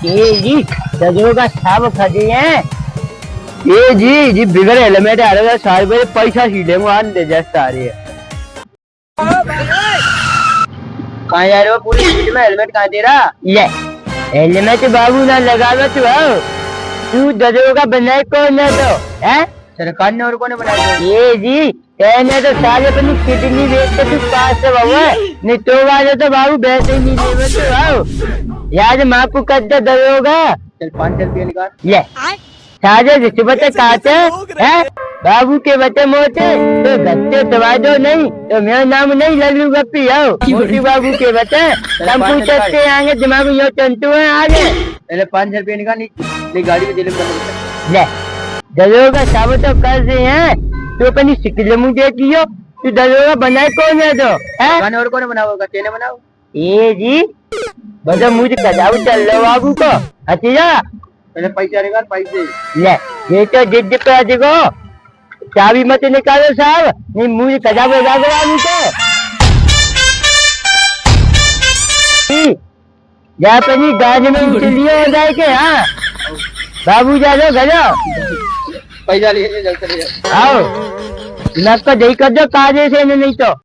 ये जी दरोगा साहब खड़े हैं। ये जी बिगड़ हेलमेट आ रहा है, सारे पे पैसा सीधे मान दे जस्ट आ रही है। कहाँ जा रहे हो? पूरी सीट में हेलमेट कहाँ दे रहा? ले हेलमेट बाबू ना लगावे तू दरोगा बनाए कौन है तो है? सरकार ने और कौन बनाया? ये जी कहने तो सारे अपनी किडनी बेच के तू पास से बाबू है, नहीं तो वाले तो बाबू वैसे ही नहीं लेवे तो बाबू यार मापू कर दे दरोगा। चल 500 रुपया निकाल ले। सारे रिश्वत काटे हैं बाबू के बच्चे मोटे तो गत्ते दबा दो, नहीं तो मेरा नाम नहीं लल्लू गप्पी हो मोटी बाबू के बच्चे हम पूछते आगे दिमाग में यो चंटू है आगे। पहले 500 रुपया निकाल गाड़ी में जेल में ले। दरोगा साहब तो कर रहे हैं, तू अपनी शिकल मुँह देख लियो, तू दरोगा बनाए कौन है तो है? और कौन बनाओगा? तेने बनाओ। ये जी बता मुझे कजाऊ चल लो बाबू को अच्छा पहले पैसा निकाल पैसे ले। ये तो जिद पे देखो चाबी मत निकालो साहब, नहीं मुझे कजाऊ लगा दो बाबू को। जा अपनी गाड़ी में उछलियो हो जाए के। हाँ बाबू जा लो घर पैसा लिए आओ नक्का दही कर दो काजे से नहीं तो